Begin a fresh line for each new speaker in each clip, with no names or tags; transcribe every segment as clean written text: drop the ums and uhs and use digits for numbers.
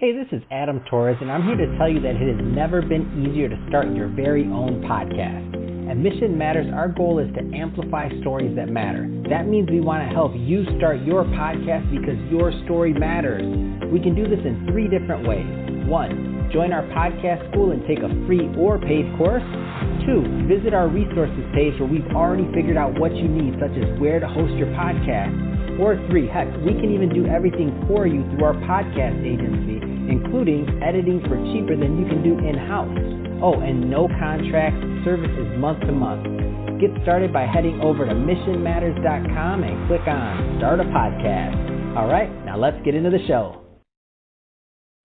Hey, this is Adam Torres, and I'm here to tell you that it has never been easier to start your very own podcast. At Mission Matters, our goal is to amplify stories that matter. That means we want to help you start your podcast because your story matters. We can do this in 3 different ways. 1, join our podcast school and take a free or paid course. 2, visit our resources page where we've already figured out what you need, such as where to host your podcast. Or 3, heck, we can even do everything for you through our podcast agency, including editing for cheaper than you can do in-house. Oh, and no contracts, services month to month. Get started by heading over to missionmatters.com and click on Start a Podcast. All right, now let's get into the show.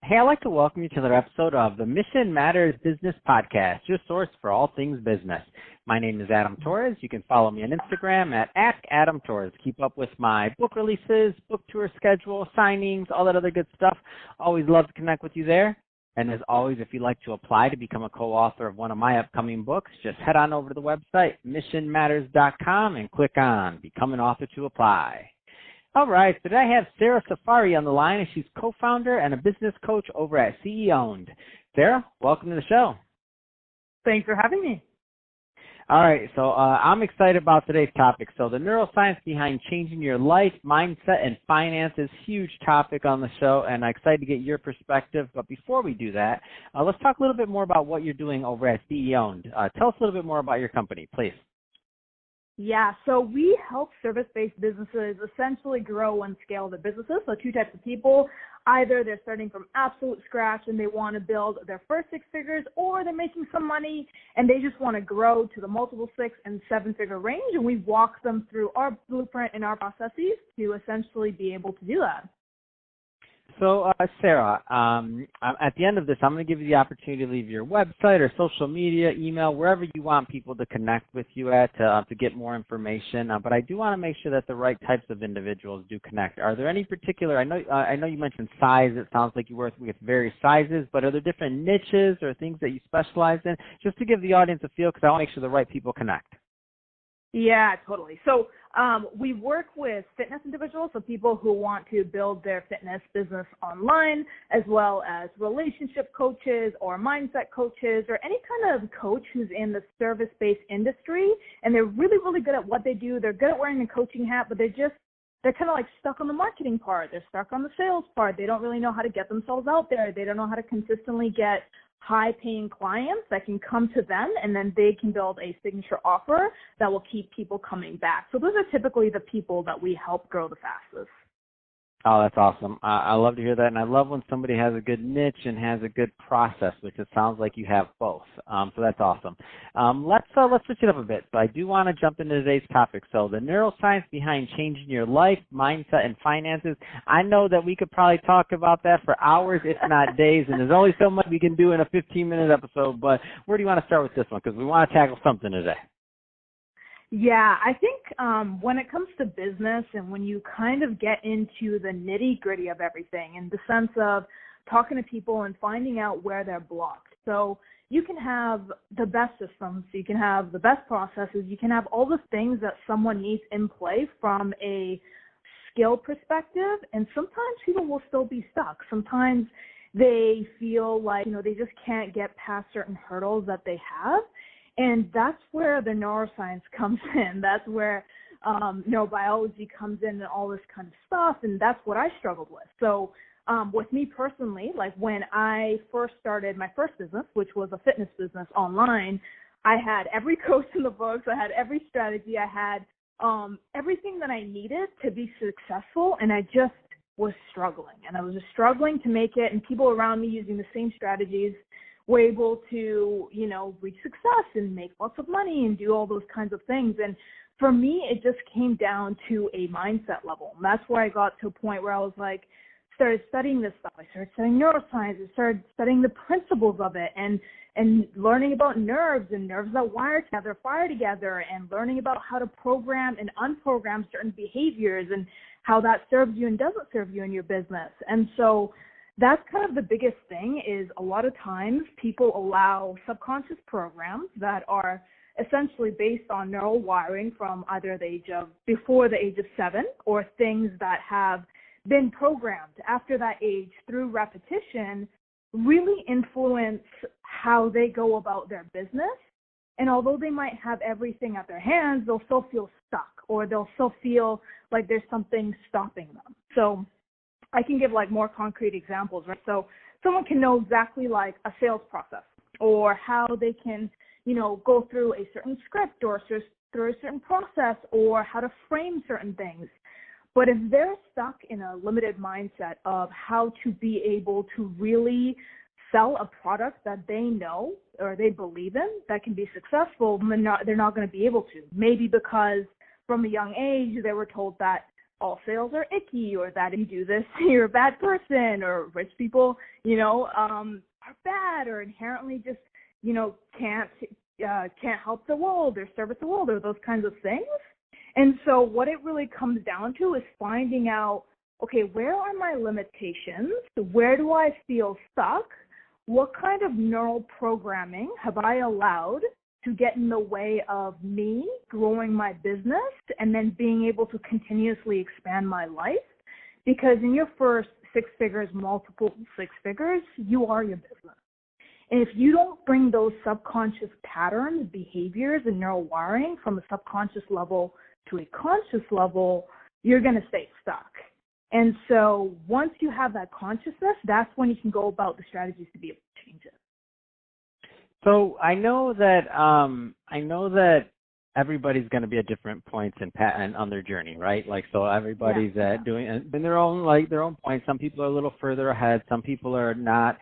Hey, I'd like to welcome you to another episode of the Mission Matters Business Podcast, your source for all things business. My name is Adam Torres. You can follow me on Instagram at AskAdamTorres. Keep up with my book releases, book tour schedule, signings, all that other good stuff. Always love to connect with you there. And as always, if you'd like to apply to become a co-author of one of my upcoming books, just head on over to the website, missionmatters.com, and click on Become an Author to apply. All right, today I have Sarah Saffari on the line, and she's co-founder and a business coach over at CEOwned. Sarah, welcome to the show.
Thanks for having me.
All right, so I'm excited about today's topic. So the neuroscience behind changing your life, mindset, and finances, huge topic on the show, and I'm excited to get your perspective. But before we do that, let's talk a little bit more about what you're doing over at CEOwned. Tell us a little bit more about your company, please.
Yeah, so we help service-based businesses essentially grow and scale their businesses. So 2 types of people. Either they're starting from absolute scratch and they want to build their first 6 figures, or they're making some money and they just want to grow to the multiple 6- and 7-figure range. And we walk them through our blueprint and our processes to essentially be able to do that.
So, Sarah, at the end of this, I'm going to give you the opportunity to leave your website or social media, email, wherever you want people to connect with you at to get more information. But I do want to make sure that the right types of individuals do connect. Are there any particular, I know you mentioned size. It sounds like you work with various sizes, but are there different niches or things that you specialize in? Just to give the audience a feel, because I want to make sure the right people connect.
Yeah, totally. So we work with fitness individuals, so people who want to build their fitness business online, as well as relationship coaches or mindset coaches or any kind of coach who's in the service-based industry, and they're really, really good at what they do. They're good at wearing a coaching hat, but they're kind of like stuck on the marketing part. They're stuck on the sales part. They don't really know how to get themselves out there. They don't know how to consistently get high-paying clients that can come to them, and then they can build a signature offer that will keep people coming back. So those are typically the people that we help grow the fastest. Oh,
that's awesome. I love to hear that, and I love when somebody has a good niche and has a good process, which it sounds like you have both. So that's awesome. Let's switch it up a bit. So I do want to jump into today's topic. So the neuroscience behind changing your life, mindset, and finances. I know that we could probably talk about that for hours, if not days, and there's only so much we can do in a 15-minute episode. But where do you want to start with this one? Because we want to tackle something today.
Yeah, I think when it comes to business and when you kind of get into the nitty-gritty of everything in the sense of talking to people and finding out where they're blocked. So you can have the best systems, you can have the best processes, you can have all the things that someone needs in play from a skill perspective, and sometimes people will still be stuck. Sometimes they feel like, they just can't get past certain hurdles that they have. And that's where the neuroscience comes in. That's where neurobiology comes in and all this kind of stuff. And that's what I struggled with. So with me personally, like when I first started my first business, which was a fitness business online, I had every coach in the books. I had every strategy. I had everything that I needed to be successful. And I just was struggling. And I was just struggling to make it. And people around me using the same strategies were able to, reach success and make lots of money and do all those kinds of things. And for me, it just came down to a mindset level. And that's where I got to a point where I was like, started studying this stuff. I started studying neuroscience. I started studying the principles of it and learning about nerves and nerves that wire together, fire together, and learning about how to program and unprogram certain behaviors and how that serves you and doesn't serve you in your business. And so that's kind of the biggest thing is a lot of times people allow subconscious programs that are essentially based on neural wiring from either before the age of 7 or things that have been programmed after that age through repetition really influence how they go about their business. And although they might have everything at their hands, they'll still feel stuck, or they'll still feel like there's something stopping them. So I can give like more concrete examples, right? So someone can know exactly like a sales process, or how they can, go through a certain script or through a certain process, or how to frame certain things. But if they're stuck in a limited mindset of how to be able to really sell a product that they know or they believe in that can be successful, they're not going to be able to. Maybe because from a young age they were told that all sales are icky, or that if you do this, you're a bad person, or rich people, are bad, or inherently just, can't help the world or service the world, or those kinds of things. And so what it really comes down to is finding out, okay, where are my limitations? Where do I feel stuck? What kind of neural programming have I allowed to get in the way of me growing my business and then being able to continuously expand my life? Because in your first 6 figures, multiple 6 figures, you are your business. And if you don't bring those subconscious patterns, behaviors, and neural wiring from a subconscious level to a conscious level, you're going to stay stuck. And so once you have that consciousness, that's when you can go about the strategies to be able to change it.
So I know that everybody's going to be at different points on their journey, right? Like, so everybody's doing in their own point. Some people are a little further ahead. Some people are not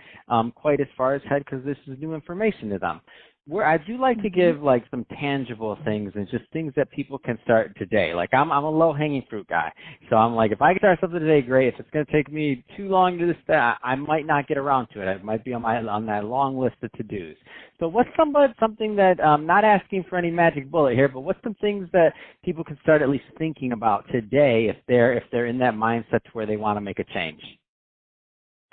quite as far ahead because this is new information to them. Where I do like to give like some tangible things and just things that people can start today. Like I'm a low-hanging fruit guy, so I'm like, if I can start something today, great. If it's going to take me too long to do that, I might not get around to it. It might be on that long list of to-dos. So what's something that not asking for any magic bullet here, but what's some things that people can start at least thinking about today if they're in that mindset to where they want to make a change?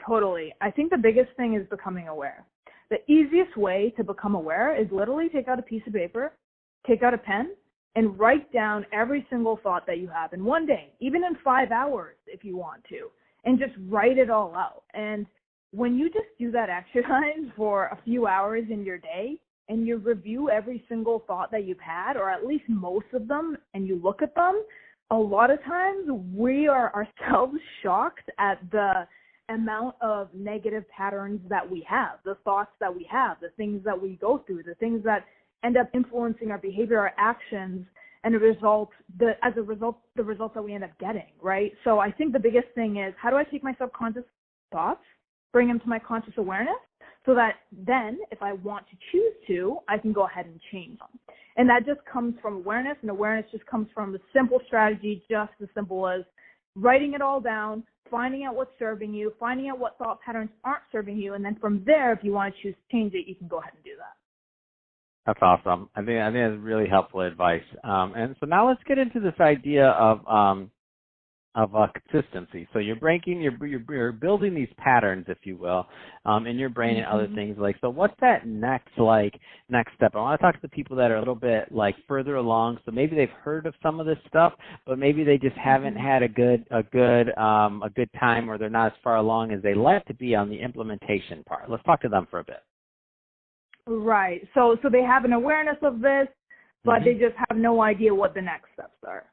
Totally. I think the biggest thing is becoming aware. The easiest way to become aware is literally take out a piece of paper, take out a pen, and write down every single thought that you have in one day, even in 5 hours if you want to, and just write it all out. And when you just do that exercise for a few hours in your day, and you review every single thought that you've had, or at least most of them, and you look at them, a lot of times we are ourselves shocked at the amount of negative patterns that we have, the thoughts that we have, the things that we go through, the things that end up influencing our behavior, our actions, and the results that we end up getting, right? So I think the biggest thing is, how do I take my subconscious thoughts, bring them to my conscious awareness, so that then if I want to choose to, I can go ahead and change them. And that just comes from awareness, and awareness just comes from the simple strategy, just as simple as writing it all down, finding out what's serving you, finding out what thought patterns aren't serving you, and then from there, if you want to choose to change it, you can go ahead and do that.
That's awesome. I think that's really helpful advice. And so now let's get into this idea of consistency. So you're building these patterns, if you will, in your brain and other things. Like, so what's that next step? I want to talk to the people that are a little bit like further along. So maybe they've heard of some of this stuff, but maybe they just haven't had a good time, or they're not as far along as they like to be on the implementation part. Let's talk to them for a bit.
Right. So they have an awareness of this, but they just have no idea what the next steps are.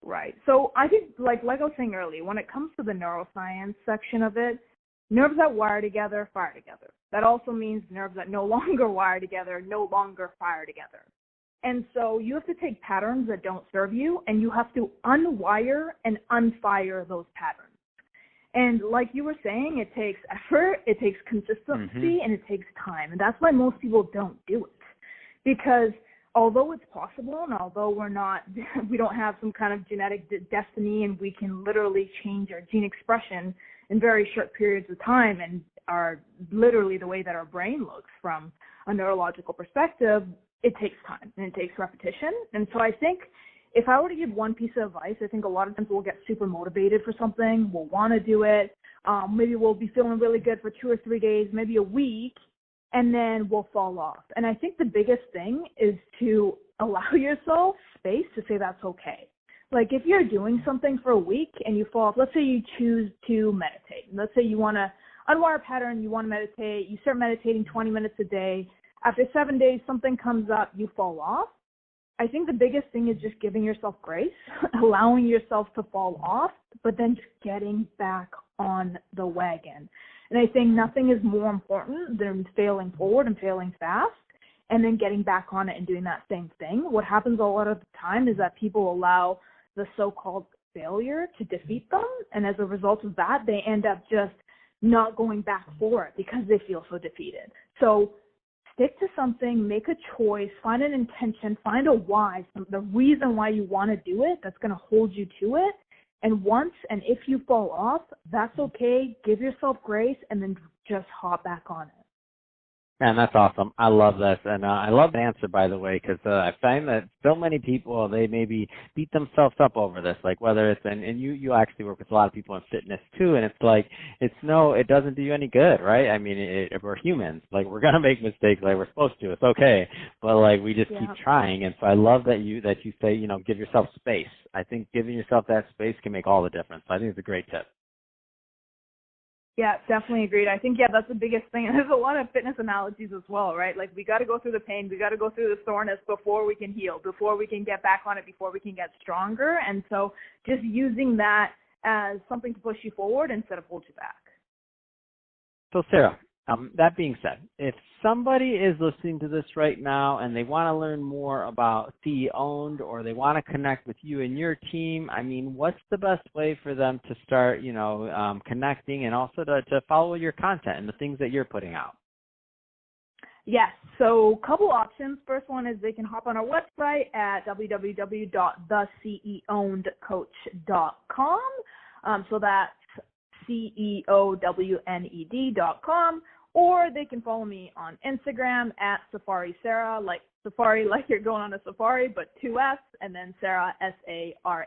Right. So I think, like I was saying earlier, when it comes to the neuroscience section of it, nerves that wire together, fire together. That also means nerves that no longer wire together, no longer fire together. And so you have to take patterns that don't serve you, and you have to unwire and unfire those patterns. And like you were saying, it takes effort, it takes consistency, and it takes time. And that's why most people don't do it. Because although it's possible, and although we don't have some kind of genetic destiny, and we can literally change our gene expression in very short periods of time, and are literally the way that our brain looks from a neurological perspective, it takes time and it takes repetition. And so I think if I were to give one piece of advice, I think a lot of times we'll get super motivated for something, we'll want to do it, maybe we'll be feeling really good for 2 or 3 days, maybe a week, and then we'll fall off. And I think the biggest thing is to allow yourself space to say that's okay. Like if you're doing something for a week and you fall off, let's say you choose to meditate. Let's say you want to unwire a pattern, you want to meditate, you start meditating 20 minutes a day. After 7 days, something comes up, you fall off. I think the biggest thing is just giving yourself grace, allowing yourself to fall off, but then just getting back on the wagon. And I think nothing is more important than failing forward and failing fast and then getting back on it and doing that same thing. What happens a lot of the time is that people allow the so-called failure to defeat them. And as a result of that, they end up just not going back for it because they feel so defeated. So stick to something, make a choice, find an intention, find a why, the reason why you want to do it that's going to hold you to it. And once and if you fall off, that's okay. Give yourself grace and then just hop back on it.
Man, that's awesome. I love this. And I love the answer, by the way, because I find that so many people, they maybe beat themselves up over this, like whether it's, and you actually work with a lot of people in fitness too, and it's like, it doesn't do you any good, right? I mean, we're humans. Like, we're going to make mistakes like we're supposed to. It's okay. But like, we just keep trying. And so I love that you say, give yourself space. I think giving yourself that space can make all the difference. I think it's a great tip.
Yeah, definitely agreed. I think, that's the biggest thing. And there's a lot of fitness analogies as well, right? Like we got to go through the pain. We got to go through the soreness before we can heal, before we can get back on it, before we can get stronger. And so just using that as something to push you forward instead of hold you back.
So Sarah, that being said, if somebody is listening to this right now and they want to learn more about CEOwned or they want to connect with you and your team, I mean, what's the best way for them to start, connecting and also to follow your content and the things that you're putting out?
Yes. So a couple options. First one is they can hop on our website at www.theceownedcoach.com. So that's CEOWNED.com. Or they can follow me on Instagram at Saffari Sarah, like Safari, like you're going on a safari, but 2 S, and then Sarah, Sarah.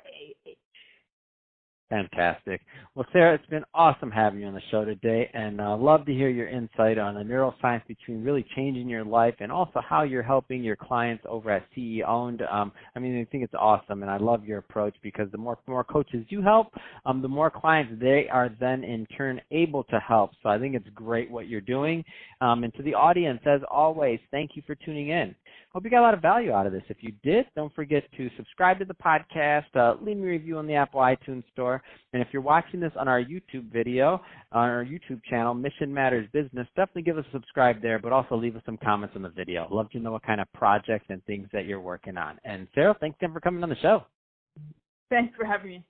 Fantastic. Well, Sarah, it's been awesome having you on the show today, and love to hear your insight on the neuroscience between really changing your life and also how you're helping your clients over at CEOwned. I think it's awesome, and I love your approach because the more coaches you help, the more clients they are then in turn able to help. So I think it's great what you're doing. And to the audience, as always, thank you for tuning in. Hope you got a lot of value out of this. If you did, don't forget to subscribe to the podcast, leave me a review on the Apple iTunes Store, and if you're watching this on our YouTube video, on our YouTube channel, Mission Matters Business, definitely give us a subscribe there, but also leave us some comments on the video. Love to know what kind of projects and things that you're working on. And Sarah, thanks again for coming on the show.
Thanks for having me.